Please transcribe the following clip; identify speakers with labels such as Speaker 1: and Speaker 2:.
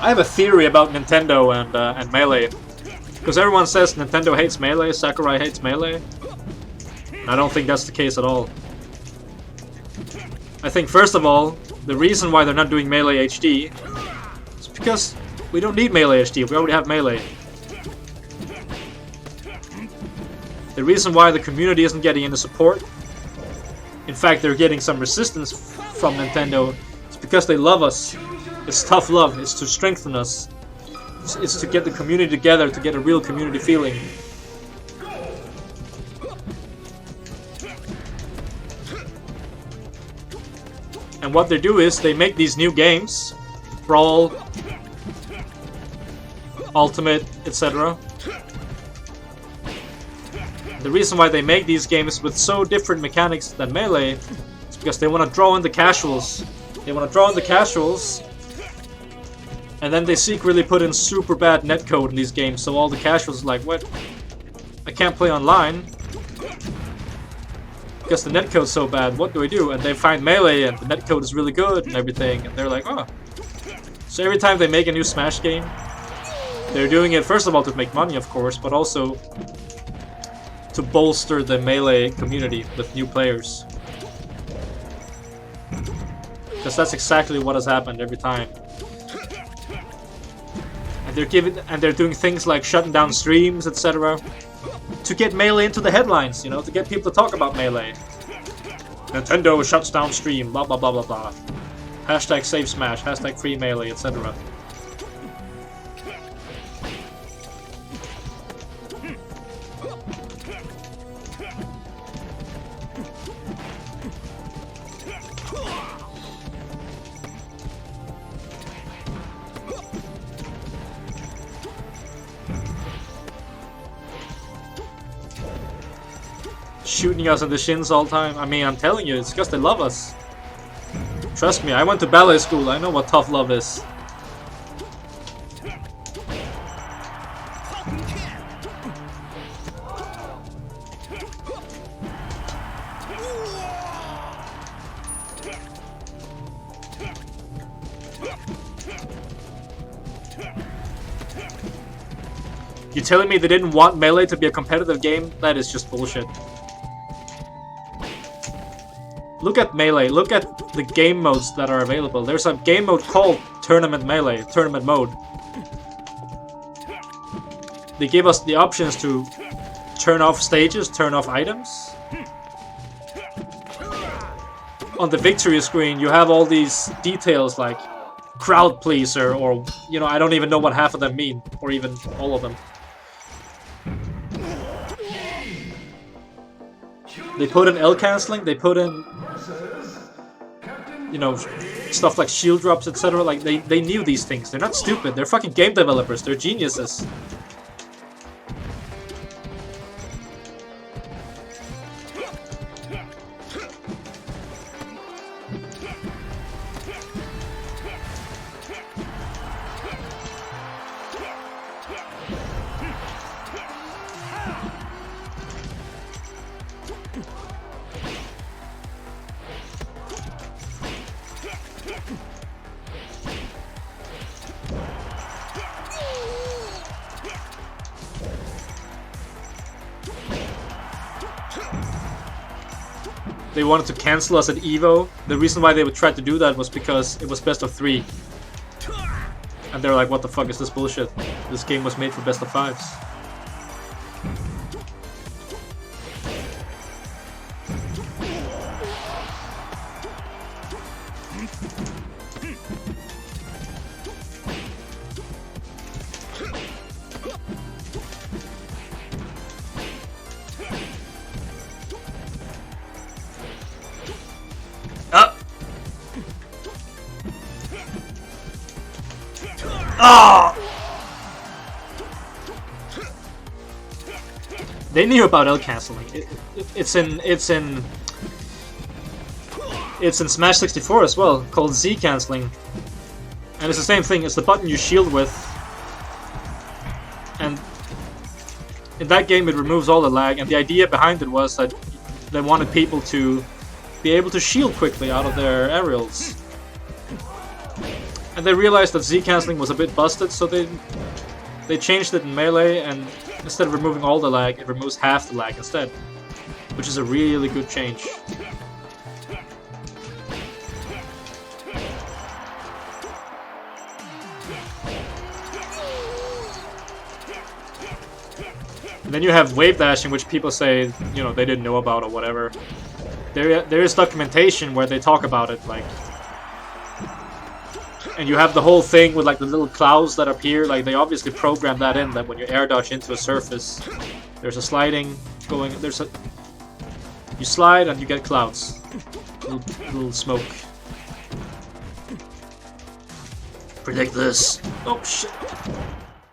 Speaker 1: I have a theory about Nintendo and Melee. Because everyone says Nintendo hates Melee, Sakurai hates Melee. And I don't think that's the case at all. I think, first of all, the reason why they're not doing Melee HD is because we don't need Melee HD, we already have Melee. The reason why the community isn't getting any support, in fact they're getting some resistance from Nintendo, is because they love us. It's tough love, it's to strengthen us. It's to get the community together, to get a real community feeling. And what they do is, they make these new games, Brawl, Ultimate, etc. The reason why they make these games with so different mechanics than Melee is because they want to draw in the casuals. They want to draw in the casuals, and then they secretly put in super bad netcode in these games, so all the casuals are like, what? I can't play online because the netcode's so bad, what do I do? And they find Melee and the netcode is really good and everything, and they're like, oh. So every time they make a new Smash game, they're doing it first of all to make money, of course, but also to bolster the Melee community with new players. Because that's exactly what has happened every time. And they're doing things like shutting down streams, etc. to get Melee into the headlines, you know, to get people to talk about Melee. Nintendo shuts down stream, blah blah blah blah blah. Hashtag save Smash, hashtag free Melee, etc. Shooting us in the shins all the time. I mean, I'm telling you, it's because they love us. Trust me, I went to ballet school, I know what tough love is. You telling me they didn't want Melee to be a competitive game? That is just bullshit. Look at Melee, look at the game modes that are available. There's a game mode called Tournament Melee, Tournament Mode. They give us the options to turn off stages, turn off items. On the victory screen you have all these details like crowd pleaser, or, you know, I don't even know what half of them mean, or even all of them. They put in L cancelling, they put in, you know, stuff like shield drops, etc. Like, they knew these things. They're not stupid. They're fucking game developers. They're geniuses. They wanted to cancel us at EVO. The reason why they would try to do that was because it was best of 3. And they're like, what the fuck is this bullshit? This game was made for best of 5s. They knew about L cancelling. It's in Smash 64 as well, called Z cancelling, and it's the same thing. It's the button you shield with, and in that game it removes all the lag. And the idea behind it was that they wanted people to be able to shield quickly out of their aerials. And they realized that Z canceling was a bit busted, so they changed it in Melee, and instead of removing all the lag, it removes half the lag instead. Which is a really good change. And then you have wave dashing, which people say, you know, they didn't know about or whatever. There is documentation where they talk about it, like... And you have the whole thing with like the little clouds that appear, like they obviously programmed that in, that when you air dodge into a surface, there's a sliding going, you slide and you get clouds. Little smoke. Predict this. Oh shit.